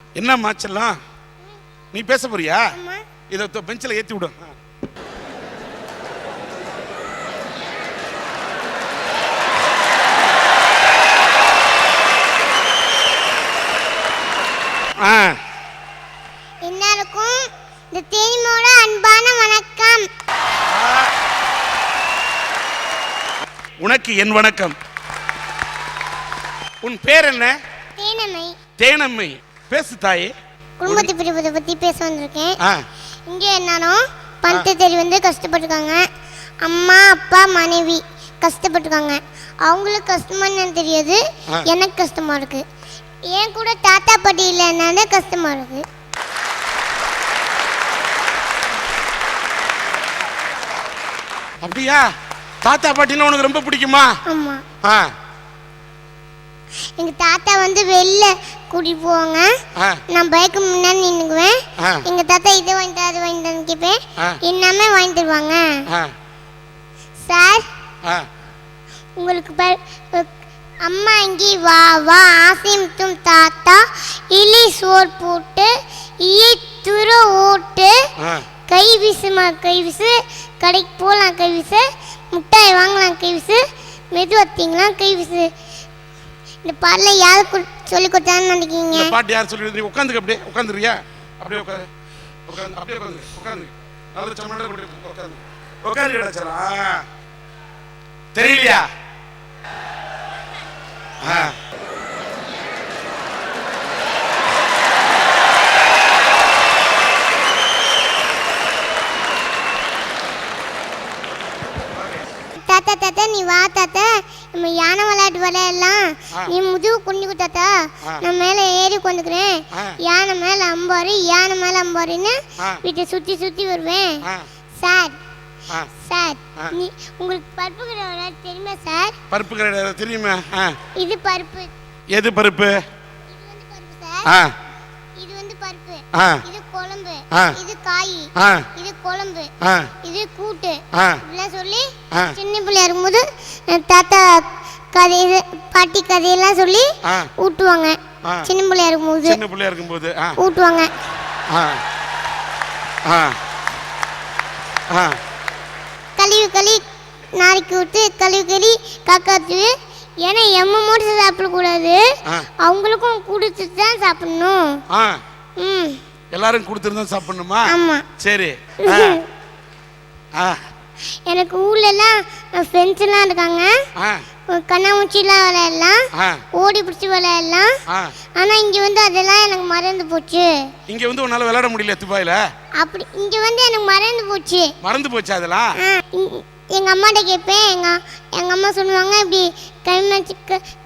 என்னம்மா செல்லம், நீ பேச போறியா? இதை பெஞ்சில் ஏற்றி விடும். எல்லாருக்கும் இந்த தேனிமோட அன்பான வணக்கம். உனக்கு என் வணக்கம். உன் பேர் என்ன? தேனம்மை. தேனம்மை, பேசு தாயே. குடும்பத்தை பிரிவதை பத்தி பேச வந்திருக்கேன். இங்க என்னன்னா பணத்தை தேடி வந்து கஷ்டப்பட்டுருக்காங்க. அம்மா அப்பா மனைவி கஷ்டப்பட்டுருக்காங்க. அவங்களுக்கு கஷ்டமா என்னன்னு தெரியாது, எனக்கு கஷ்டமா இருக்கு. ஏன் கூட தாத்தா பாட்டி இல்லைன்னாலே கஷ்டமா இருக்கு. அப்படியா? தாத்தா பாட்டினா உனக்கு ரொம்ப பிடிக்குமா? ஆமா. எங்க தாத்தா வந்து வெளில கூட்டிட்டு போவாங்க. நான் பைக்கு முன்னாடி நின்னுக்குவேன். எங்க தாத்தா இதை வாங்கிட்டு அது வாங்கிட்டு கேட்பேன். எல்லாமே வாங்கி தருவாங்க. சார், உங்களுக்கு அம்மா இங்கே வா வா ஆசையும் தாத்தா இலி சோறு போட்டு ஈ துரு ஓட்டு கை வீசுமா கை வீசு, கடைக்கு போகலாம் கை வீசு, முட்டாய் வாங்கலாம் கை வீசு, மெது வத்தீங்களாம் கை வீசு. இந்த பாடல யாரு சொல்லி கொடுத்தான்னு நினைக்கிறீங்க? இந்த பாட்டு யார் சொல்லி? உட்காந்துக்க, அப்படியே உட்காந்துறியா? அப்படியே உட்காந்து உட்காந்து அப்படியே உட்காந்து உட்காந்து நல்ல சமண்டை உட்காந்து உட்காந்து கிடச்சா தெரியலையா? தாத்தா தாத்தா நீ வா தாத்தா, நம்ம யானை விளையாட்டு விளையாடலாம். நீ முதுகு குனிக்கு தாத்தா, நான் மேலே ஏறி உட்காந்துக்கிறேன். யானை மேலே அம்பாரு யானை மேலே அம்பாருன்னு வீட்டை சுற்றி சுற்றி வருவேன். சார் சார், நீ உங்களுக்கு பருப்பு கடை விளையாட்டு தெரியுமா சார்? பருப்பு கடை தெரியுமா? இது பருப்பு. எது பருப்பு? இது வந்து பருப்பு சார். இது வந்து பருப்பு. இது குழம்பு. இது காய். இது குழம்பு. இது கூட்டு. இப்படிலாம் சொல்லி சின்ன பிள்ளையா இருக்கும்போது தாத்தா கதை பாட்டி கதையெல்லாம் சொல்லி ஊட்டுவாங்க. சின்ன பிள்ளையா இருக்கும்போது ஊட்டுவாங்க. கழிவு களி நாளைக்கு விட்டு கழிவு களி காக்காத்து. ஏன்னா எம்ம மட்டும் சாப்பிடக்கூடாது, அவங்களுக்கும் கொடுத்துட்டு தான் சாப்பிடணும். எல்லாரும் கொடுத்துருந்தா சாப்பிடணுமா? ஆமா. சரி. எனக்கு ஊர்லலாம் ஃப்ரெண்ட்ஸ் எல்லாம் இருக்காங்க. கண்ணாமூச்சிலாம் விளையாடலாம், ஓடி பிடிச்சி விளையாடலாம். ஆனா இங்க வந்து அதெல்லாம் எனக்கு மறந்து போச்சு. இங்க வந்து உன்னால விளையாட முடியல துபாயில? அப்படி இங்க வந்து எனக்கு மறந்து போச்சு. மறந்து போச்சு அதெல்லாம்? எங்க அம்மாட்ட கேட்பேன். எங்க அம்மா சொல்லுவாங்க இப்படி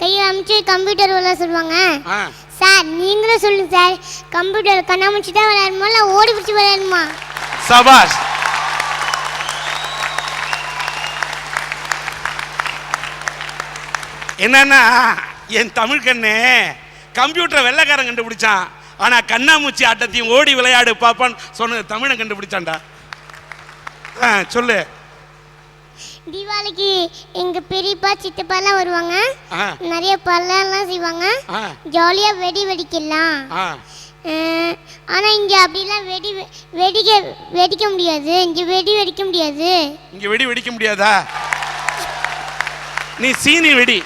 கையை அமைச்சு கம்ப்யூட்டர் விளையாட சொல்லுவாங்க. சார் நீங்களும் சொல்லுங்க சார், கம்ப்யூட்டர் கண்ணாமூச்சி தான் விளையாடணுமா இல்லை ஓடி பிடிச்சி விளையாடணுமா? சபாஷ். என்னன்னா என் தமிழ் கண்ணே கம்ப்யூட்டரை வெள்ளைக்காரன் கண்டுபிடிச்சான், ஆனா கண்ணாமூச்சி ஆட்டத்தையும் ஓடி விளையாடு பாப்பான்னு சொன்ன தமிழை கண்டுபிடிச்சான்டா. சொல்லு. தீபாவளிக்கு எங்க பெரியப்பா சித்தப்பாலாம் வருவாங்க. நிறைய பழம்லாம் செய்வாங்க. ஜாலியா வெடி வெடிக்கலாம். ஆனா இங்க அப்படிலாம் வெடிக்க முடியாது. இங்க வெடி வெடிக்க முடியாது. இங்க வெடி வெடிக்க முடியாதா? நீ சீனி வெடி.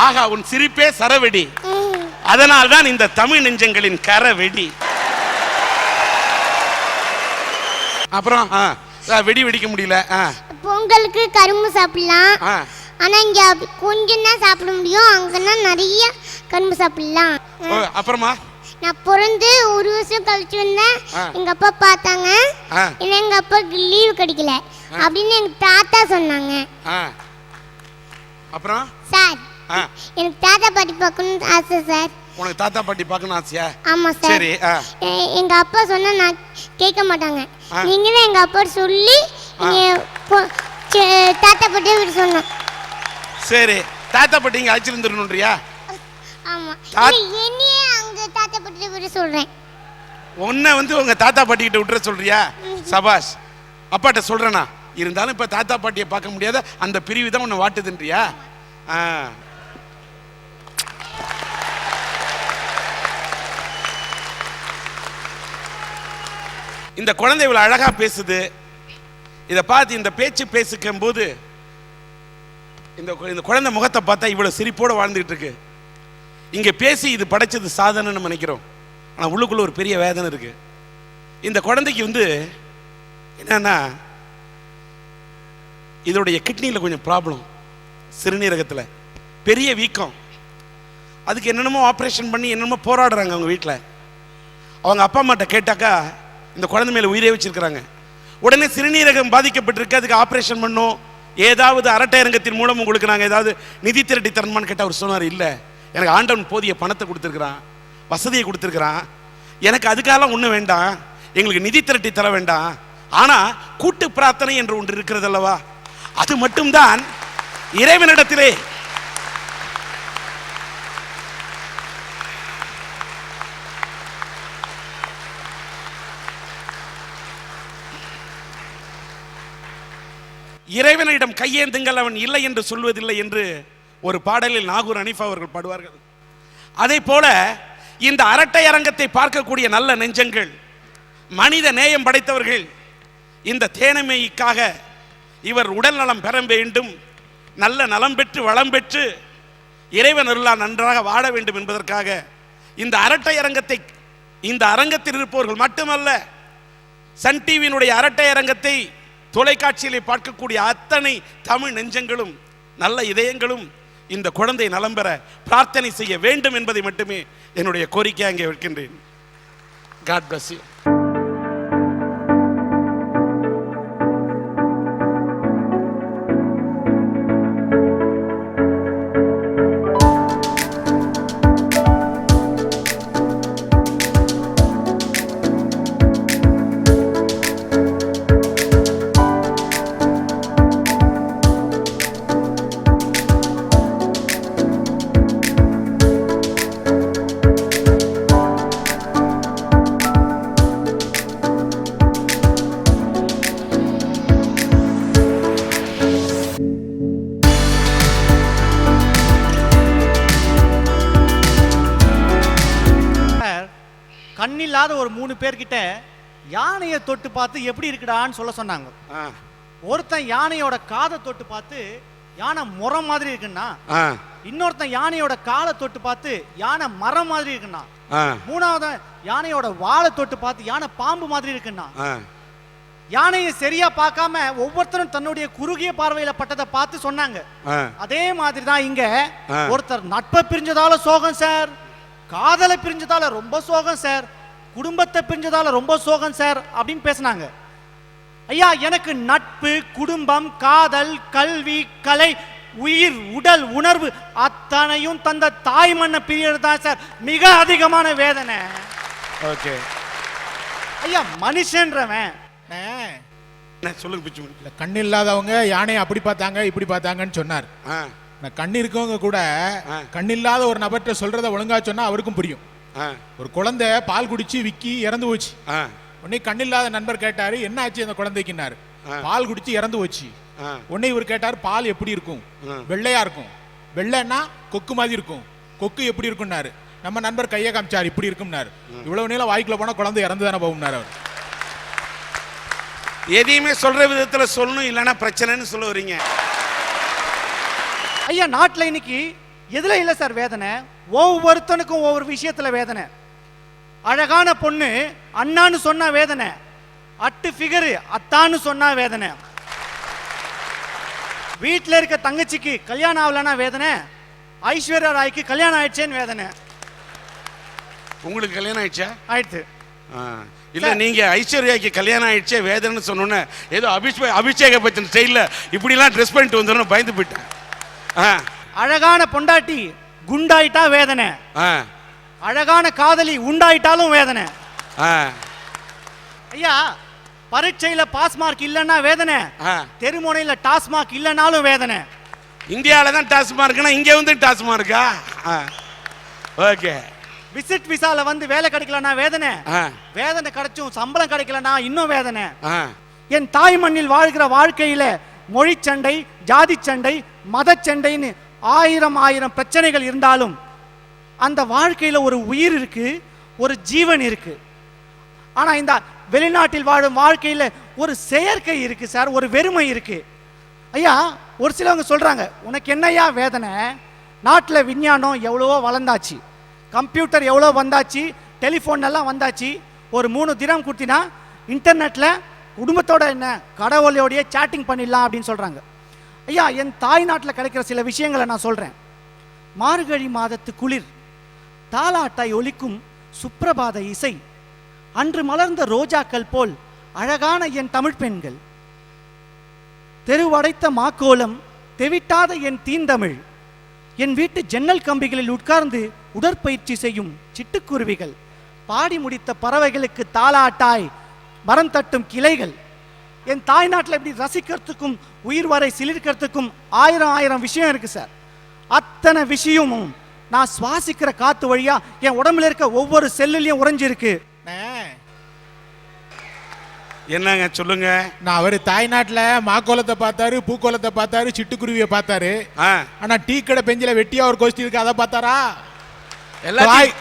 ஆகா, உன் சிரிப்பே சரவெடி. அதனால்தான் இந்த தமிழ் நெஞ்சங்களின் கரவெடி. அப்புறம் வெடி வெடிக்க முடியல. பொங்கலுக்கு கரும்பு சாப்பிடலாம். ஆனா இங்க கொஞ்சம் தான் சாப்பிட முடியும், அங்கன்னா நிறைய கரும்பு சாப்பிடலாம். அப்புறமா நான் பிறந்து ஒரு வருஷம் கழிச்சு வந்தேன். எங்க அப்பா பார்த்தாங்க, எங்க அப்பாவுக்கு லீவு கிடைக்கல அப்படின்னு எங்க தாத்தா சொன்னாங்க. அப்புறம் சார், எனக்கு தாத்தா பாட்டி பார்க்கணும்னு ஆசை சார். உனக்கு தாத்தா பாட்டி பார்க்கணும் ஆசையா? ஆமா சார். சரி. எங்க அப்பா சொன்னா நான் கேட்க மாட்டாங்க. நீங்க தான் எங்க அப்பா சொல்லி தாத்தா பாட்டியை விட்டு சொன்னோம். சரி, தாத்தா பாட்டி இங்க அழைச்சிருந்துருன்றியா? ஆமா. என்னையே அங்க தாத்தா பாட்டியை விட்டு சொல்றேன். உன்னை வந்து உங்க தாத்தா பாட்டி கிட்ட விட்டுற சொல்றியா? சபாஷ். அப்பாட்ட சொல்றேனா? இருந்தாலும் இப்ப தாத்தா பாட்டியை பார்க்க முடியாத அந்த பிரிவு தான் உன்னை வாட்டுதுன்றியா? இந்த குழந்தை இவ்வளவு அழகா பேசுது. இதை பார்த்து இந்த பேச்சு பேசிக்கும் போது இந்த குழந்தை முகத்தை பார்த்தா இவ்வளவு சிரிப்போடு வாழ்ந்துட்டு இருக்கு. இங்க பேசி இது படைச்சது சாதனைன்னு நினைக்கிறோம். ஆனா உள்ளுக்குள்ள ஒரு பெரிய வேதனை இருக்கு. இந்த குழந்தைக்கு என்னன்னா, இதோடைய கிட்னியில் கொஞ்சம் ப்ராப்ளம், சிறுநீரகத்தில் பெரிய வீக்கம். அதுக்கு என்னென்னமோ ஆப்ரேஷன் பண்ணி என்னென்னமோ போராடுறாங்க அவங்க வீட்டில். அவங்க அப்பா அம்மாட்ட கேட்டாக்கா இந்த குழந்தை மேலே உயிரே வச்சிருக்கிறாங்க. உடனே சிறுநீரகம் பாதிக்கப்பட்டிருக்கு, அதுக்கு ஆப்ரேஷன் பண்ணோம், ஏதாவது அரட்டை அரங்கத்தின் மூலம் உங்களுக்கு நாங்கள் ஏதாவது நிதி திரட்டி தரணுமான்னு கேட்டால் அவர் சொன்னார், இல்லை எனக்கு ஆண்டவன் போதிய பணத்தை கொடுத்துருக்குறான், வசதியை கொடுத்துருக்குறான், எனக்கு அதுக்காகலாம் ஒன்றும் வேண்டாம், எங்களுக்கு நிதி திரட்டி தர வேண்டாம், ஆனால் கூட்டு பிரார்த்தனை என்று ஒன்று இருக்கிறது அல்லவா, அது மட்டும்தான் இறைவனிடத்திலே இறைவனிடம் கையேந்துங்கள் அவன் இல்லை என்று சொல்வதில்லை என்று ஒரு பாடலில் நாகூர் அனிஃபா அவர்கள் பாடுவார்கள். அதே போல இந்த அரட்டை அரங்கத்தை பார்க்கக்கூடிய நல்ல நெஞ்சங்கள், மனித நேயம் படைத்தவர்கள், இந்த தேனமைக்காக இவர் உடல் நலம் பெற வேண்டும், நல்ல நலம் பெற்று வளம் பெற்று இறைவன் அருளால் நன்றாக வாழ வேண்டும் என்பதற்காக இந்த அரட்டை அரங்கத்தை, இந்த அரங்கத்தில் இருப்பவர்கள் மட்டுமல்ல, சன் டிவியினுடைய அரட்டை அரங்கத்தை தொலைக்காட்சியிலே பார்க்கக்கூடிய அத்தனை தமிழ் நெஞ்சங்களும் நல்ல இதயங்களும் இந்த குழந்தை நலம் பெற பிரார்த்தனை செய்ய வேண்டும் என்பதை மட்டுமே என்னுடைய கோரிக்கை அங்கே வைக்கின்றேன். God bless you. கண்ணில்லாத ஒரு 3 பேர்கிட்ட யானையை தொட்டு பார்த்து எப்படி இருக்குடான்னு சொல்ல சொன்னாங்க. ஒருத்தன் யானையோட காதை தொட்டு பார்த்து யானை முறம் மாதிரி இருக்குன்னா, இன்னொருத்தன் யானையோட காலை தொட்டு பார்த்து யானை மரம் மாதிரி இருக்குன்னா, மூணாவது யானையோட வாழை தொட்டு பார்த்து யானை பாம்பு மாதிரி இருக்குன்னா, யானையை சரியா பார்க்காம ஒவ்வொருத்தரும் தன்னுடைய குறுகிய பார்வையில பட்டதை பார்த்து சொன்னாங்க. அதே மாதிரி தான் இங்க ஒருத்தர் நட்பை பிரிஞ்சதால சோகம் சார், காதலை பிரிஞ்சதால ரொம்ப சோகம் சார், குடும்பத்தை பிரிஞ்சதால ரொம்ப சோகம் சார் அப்படின்னு பேசினாங்க. ஐயா, எனக்கு நட்பு, குடும்பம், காதல், கல்வி, கலை, உயிர், உடல், உணர்வு அத்தனையும் தந்த தாய் மண்ணை பிரியறது தான் சார் மிக அதிகமான வேதனை. ஓகே ஐயா, மனுஷன்றவன் சொல்லுங்க பிச்சு. கண் இல்லாதவங்க யானையை அப்படி பார்த்தாங்க இப்படி பார்த்தாங்கன்னு சொன்னார். கண் இருக்கவங்க கூட கண்ணில்லாத ஒரு நபர்கிட்ட சொல்றத ஒழுங்கா சொன்னா அவருக்கும் புரியும். ஒரு குழந்தை பால் குடிச்சு விக்கி இறந்து போச்சு. உடனே கண்ணில்லாத நண்பர் கேட்டாரு, என்ன ஆச்சு அந்த குழந்தைக்குன்னாரு. பால் குடிச்சு இறந்து போச்சு. உடனே இவர் கேட்டாரு, பால் எப்படி இருக்கும்? வெள்ளையா இருக்கும். வெள்ளைன்னா கொக்கு மாதிரி இருக்கும். கொக்கு எப்படி இருக்கும்னாரு. நம்ம நண்பர் கையை காமிச்சாரு, இப்படி இருக்கும்னாரு. இவ்வளவு நீளம் வாய்க்குள்ள போனா குழந்தை இறந்து தானே போகும்னாரு அவர். எதையுமே சொல்ற விதத்துல சொல்லணும், இல்லைன்னா பிரச்சனைன்னு சொல்ல வரீங்க. ஐயா, நாட்டில் இன்னைக்கு எதுல இல்லை சார் வேதனை? ஒவ்வொருத்தனுக்கும் ஒவ்வொரு விஷயத்துல வேதனை. அழகான பொண்ணு அண்ணான்னு சொன்னா வேதனை, அட்டு ஃபிகரு அத்தான்னு சொன்னா வேதனை, வீட்டில் இருக்க தங்கச்சிக்கு கல்யாணம் ஆகலன்னா வேதனை, ஐஸ்வர்யா ராய்க்கு கல்யாணம் ஆயிடுச்சேன்னு வேதனை. உங்களுக்கு கல்யாணம் ஆயிடுச்சா? ஆயிடுச்சு. இல்ல, நீங்க ஐஸ்வர்யாக்கு கல்யாணம் ஆயிடுச்சே வேதனைன்னு சொன்னோன்னே ஏதோ அபிஷேக பச்சன் ஸ்டைல்ல இப்படிலாம் ட்ரெஸ் பண்ணிட்டு வந்துடும் பயந்து போயிட்டேன். அழகான பொண்டாட்டி குண்டாயிட்டா வேதனை, அழகான காதலி உண்டாயிட்டாலும் வேதனை. ஐயா, பரீட்சையில பாஸ் மார்க் இல்லைன்னா வேதனை, தெருமுனையில டாஸ்மார்க் இல்லைனாலும் வேதனை. இந்தியாவில தான் டாஸ்மார்க்னா இங்க வந்து டாஸ்மார்க்கா? ஓகே. விசிட் விசால வந்து வேலை கிடைக்கலனா வேதனை, வேதனை கிடைச்சும் சம்பளம் கிடைக்கலனா இன்னும் வேதனை. என் தாய் மண்ணில் வாழ்கிற வாழ்க்கையில மொழி சண்டை, ஜாதி சண்டை, மத சண்டைன்னு ஆயிரம் பிரச்சனைகள் இருந்தாலும் அந்த வாழ்க்கையில ஒரு உயிர் இருக்கு, ஒரு ஜீவன் இருக்கு. ஆனால் இந்த வெளிநாட்டில் வாழும் வாழ்க்கையில் ஒரு செயற்கை இருக்கு சார், ஒரு வெறுமை இருக்கு. ஐயா, ஒரு சிலவங்க சொல்றாங்க, உனக்கு என்னையா வேதனை, நாட்டில் விஞ்ஞானம் எவ்வளவோ வளர்ந்தாச்சு, கம்ப்யூட்டர் எவ்வளோ வந்தாச்சு, டெலிஃபோன் எல்லாம் வந்தாச்சு, ஒரு 3 தினம் கொடுத்தினா இன்டர்நெட்டில் குடும்பத்தோட என்ன கடவுளோடைய சேட்டிங் பண்ணிடலாம் அப்படின்னு சொல்கிறாங்க. ஐயா, என் தாய் நாட்டில் கிடைக்கிற சில விஷயங்களை நான் சொல்கிறேன். மார்கழி மாதத்து குளிர், தாலாட்டாய் ஒலிக்கும் சுப்பிரபாத இசை, அன்று மலர்ந்த ரோஜாக்கள் போல் அழகான என் தமிழ் பெண்கள், தெருவடைத்த மாக்கோலம், தெவிட்டாத என் தீந்தமிழ், என் வீட்டு ஜன்னல் கம்பிகளில் உட்கார்ந்து உடற்பயிற்சி செய்யும் சிட்டுக்குருவிகள், பாடி முடித்த பறவைகளுக்கு தாலாட்டாய் மரம் தட்டும் கிளைகள். என் தாய் நாட்டில் இப்படி ரசிக்கிறதுக்கும் உயிர் வரை சிலிர்க்கிறதுக்கும் ஆயிரம் விஷயம் இருக்கு சார். அத்தனை விஷயமும் நான் சுவாசிக்கிற காத்து வழியா என் உடம்புல இருக்க ஒவ்வொரு செல்லுலையும் உறைஞ்சிருக்கு. என்னங்க சொல்லுங்க. நான் அவரு தாய்நாட்டுல மாக்கோலத்தை பார்த்தாரு, பூக்கோலத்தை பார்த்தாரு, சிட்டுக்குருவியை பார்த்தாரு. ஆனா டீ கடை பெஞ்சில வெட்டியா ஒரு கோஷ்டி இருக்கு, அதை பார்த்தாரா?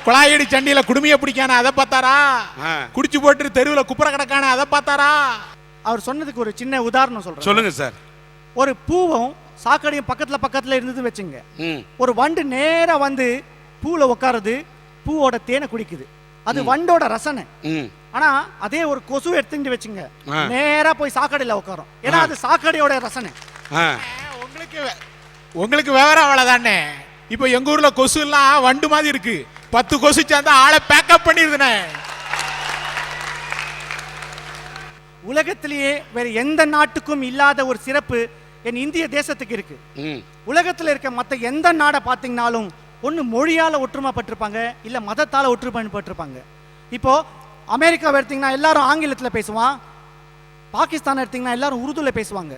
குழாயடி சண்டியில குடுமைய பிடிக்கான அதை பார்த்தாரா? குடிச்சு போட்டு தெருவில் குப்புற கிடக்கான அதை பார்த்தாரா? அவர் சொன்னதுக்கு ஒரு சின்ன உதாரணம் சொல்றேன். சொல்லுங்க சார். ஒரு பூவும் சாக்கடையும் பக்கத்துல இருந்தது வச்சுங்க. ஒரு வண்டு நேரா வந்து பூல உட்காருது, பூவோட தேனை குடிக்குது, அது வண்டோட ரசனை. ஆனா அதே ஒரு கொசு எடுத்துட்டு வச்சுங்க, நேரா போய் சாக்கடையில உட்காரும், ஏன்னா அது சாக்கடையோட ரசனை. உங்களுக்கு விவரம் அவ்வளவுதானே. இப்ப எங்க ஊர்ல கொசு எல்லாம் வண்டு மாதிரி இருக்கு, 10 கொசு சேர்ந்தா ஆளை பேக்கப் பண்ணிருதுனே. உலகத்திலேயே வேற எந்த நாட்டுக்கும் இல்லாத ஒரு சிறப்பு என் இந்திய தேசத்துக்கு இருக்கு. உலகத்தில் இருக்க மற்ற எந்த நாடை பார்த்தீங்கன்னாலும் ஒன்று மொழியால ஒற்றுமைப்பட்டிருப்பாங்க, இல்ல மதத்தால ஒற்றுமைப்பட்டிருப்பாங்க. இப்போ அமெரிக்காவை எடுத்தீங்கன்னா எல்லாரும் ஆங்கிலத்தில் பேசுவான், பாகிஸ்தான் எடுத்தீங்கன்னா எல்லாரும் உருதுல பேசுவாங்க.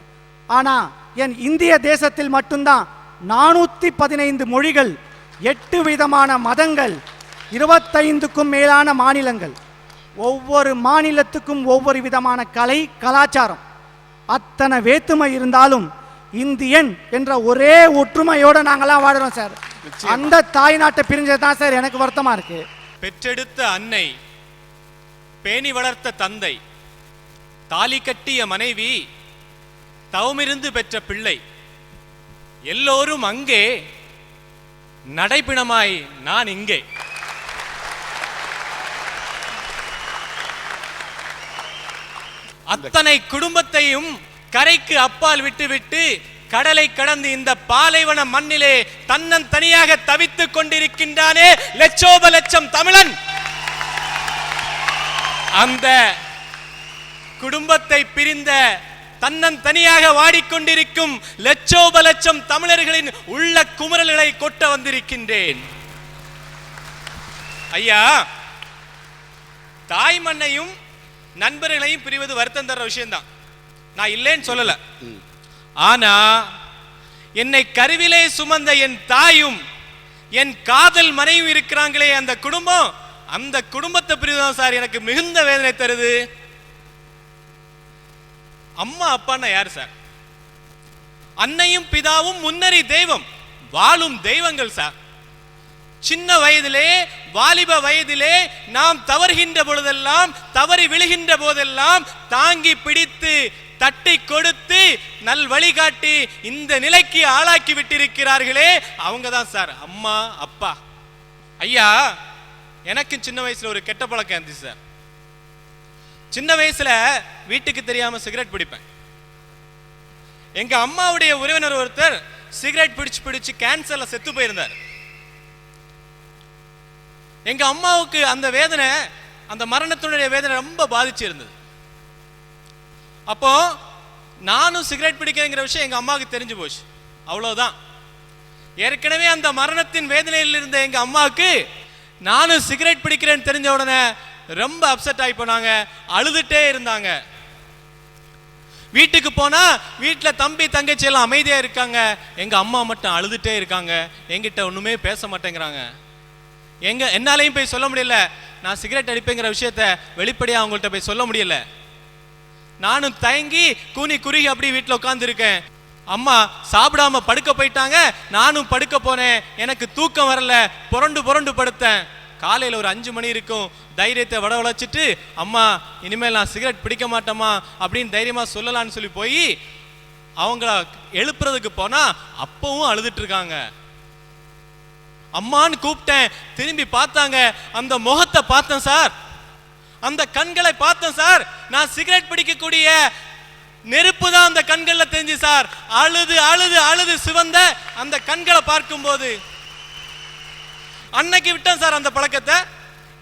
ஆனா என் இந்திய தேசத்தில் மட்டும்தான் 415 மொழிகள், 8 விதமான மதங்கள், 25க்கும் மேலான மாநிலங்கள், ஒவ்வொரு மாநிலத்துக்கும் ஒவ்வொரு விதமான கலை கலாச்சாரம். அத்தனை வேற்றுமை இருந்தாலும் இந்தியன் என்ற ஒரே ஒற்றுமையோட நாங்கெல்லாம் வாடுறோம் சார். அந்த தாய் நாட்டை பிரிஞ்சதான் சார் எனக்கு வருத்தமா இருக்கு. பெற்றெடுத்த அன்னை, பேணி வளர்த்த தந்தை, தாலி கட்டிய மனைவி, தவமிருந்து பெற்ற பிள்ளை, எல்லோரும் அங்கே, நடைபிணமாய் நான் இங்கே. அத்தனை குடும்பத்தையும் கரைக்கு அப்பால் விட்டுவிட்டு கடலை கடந்து இந்த பாலைவன மண்ணிலே தன்னன் தனியாக தவித்துக் கொண்டிருக்கின்றானே லட்சோப லட்சம் தமிழன். அந்த குடும்பத்தை பிரிந்த தன்னன் தனியாக வாடிக்கொண்டிருக்கும் லட்சோப லட்சம் தமிழர்களின் உள்ள குமரல்களை கொட்ட வந்திருக்கின்றேன். ஐயா, தாய் மண்ணையும் நண்பர்களையும் பிரிவது வருத்தம் தர விஷயம்தான், நான் இல்லைன்னு சொல்லல. ஆனா என்னை கருவிலே சுமந்த என் தாயும் என் காதல் மனைவியும் இருக்கிறாங்களே அந்த குடும்பம், அந்த குடும்பத்தை பிரிவுதான் சார் எனக்கு மிகுந்த வேதனை தருது. அம்மா அப்பான்னா யாரு சார்? அன்னையும் பிதாவும் முன்னறி தெய்வம், வாழும் தெய்வங்கள் சார். சின்ன வயதிலே, வாலிப வயதிலே நாம் தவறுகின்ற பொழுதெல்லாம், தவறி விழுகின்ற போதெல்லாம் தாங்கி பிடித்து தட்டி கொடுத்து நல் வழிகாட்டி இந்த நிலைக்கு ஆளாக்கி விட்டிருக்கிறார்களே, அவங்க தான் சார் அம்மா அப்பா. ஐயா, எனக்கு சின்ன வயசுல ஒரு கெட்ட பழக்கம் இருந்துச்சு சார். சின்ன வயசுல வீட்டுக்கு தெரியாம சிகரெட் பிடிப்பேன். எங்க அம்மாவுடைய உறவினர் ஒருத்தர் சிகரெட் பிடிச்சு கேன்சர்ல செத்து போயிருந்தார். எங்க அம்மாவுக்கு அந்த வேதனை, அந்த மரணத்தினுடைய வேதனை ரொம்ப பாதிச்சு இருந்தது. அப்போ நானும் சிகரெட் பிடிக்கிறேங்கிற விஷயம் எங்க அம்மாவுக்கு தெரிஞ்சு போச்சு, அவ்வளவுதான். ஏற்கனவே அந்த மரணத்தின் வேதனையில் இருந்த எங்க அம்மாவுக்கு நானும் சிகரெட் பிடிக்கிறேன்னு தெரிஞ்ச உடனே ரொம்ப அப்செட் ஆகி போனாங்க, அழுதுட்டே இருந்தாங்க. வீட்டுக்கு போனா வீட்டுல தம்பி தங்கச்சி எல்லாம் அமைதியா இருக்காங்க, எங்க அம்மா மட்டும் அழுதுட்டே இருக்காங்க, என்கிட்ட ஒண்ணுமே பேச மாட்டேங்கிறாங்க. என்னாலையும் போய் சொல்ல முடியல, நான் சிகரெட் அடிப்பேங்கிற விஷயத்த வெளிப்படையா அவங்கள்ட்ட போய் சொல்ல முடியல. நானும் தயங்கி கூனி குறுகி அப்படி வீட்டுல உட்கார்ந்து இருக்கேன். அம்மா சாப்பிடாம படுக்க போயிட்டாங்க, நானும் படுக்க போனேன். எனக்கு தூக்கம் வரல, புரண்டு படுத்தேன். காலையில் ஒரு 5 மணி இருக்கும், தைரியத்தை வளச்சிட்டு அம்மா இனிமேல் நான் சிகரெட் பிடிக்க மாட்டேம்மா அப்படின்னு தைரியமாக சொல்லலான்னு சொல்லி போய் அவங்கள எழுப்புறதுக்கு போனா அப்பவும் அழுதுட்டு இருக்காங்க. அம்மான்னு கூப்பிட்டேன், திரும்பி பார்த்தாங்க, அந்த முகத்தை பார்த்தேன் சார், அந்த கண்களை பார்த்தேன் சார், நான் சிகரெட் பிடிக்கக்கூடிய நெருப்பு தான் அந்த கண்கள்ல தெரிஞ்சு சார். அழுது அழுது அழுது சிவந்த அந்த கண்களை பார்க்கும்போது அன்னைக்கு விட்டேன் சார் அந்த பழக்கத்தை.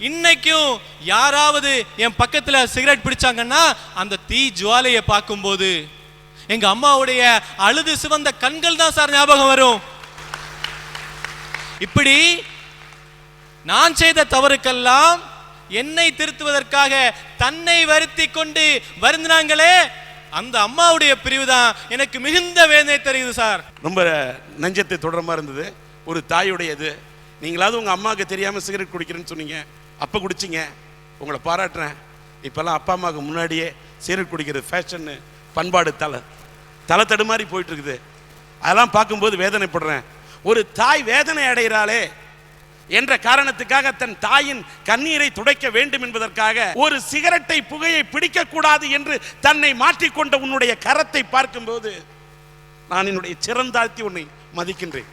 இன்னைக்கும் யாராவது என் பக்கத்துல சிகரெட் பிடிச்சாங்கன்னா அந்த தீ ஜுவாலையை பார்க்கும்போது எங்க அம்மாவுடைய அழுது சிவந்த கண்கள் தான் சார் ஞாபகம் வரும். இப்படி நான் செய்த தவறுக்கெல்லாம் என்னை திருத்துவதற்காக தன்னை வருத்தி கொண்டு வருந்தினாங்களே, அந்த அம்மாவுடைய பிரிவு தான் எனக்கு மிகுந்த வேதனை தெரியுது சார். ரொம்ப நெஞ்சத்தை தொடரமா இருந்தது. ஒரு தாயுடையது. நீங்களாவது உங்க அம்மாவுக்கு தெரியாம சிகரெட் குடிக்கிறேன்னு சொன்னீங்க, அப்ப குடிச்சிங்க, உங்களை பாராட்டுறேன். இப்பெல்லாம் அப்பா அம்மாவுக்கு முன்னாடியே சிகரெட் குடிக்கிறது ஃபேஷன்னு, பண்பாடு தலை தடுமாறி போயிட்டு இருக்குது. அதெல்லாம் பார்க்கும்போது வேதனைப்படுறேன். ஒரு தாய் வேதனை அடைகிறாளே என்ற காரணத்துக்காக தன் தாயின் கண்ணீரை துடைக்க வேண்டும் என்பதற்காக ஒரு சிகரெட்டை புகையை பிடிக்க கூடாது என்று தன்னை மாற்றிக்கொண்ட உன்னுடைய கரத்தை பார்க்கும்போது நான் என்னுடைய சிறந்தாழ்த்தி உன்னை மதிக்கின்றேன்.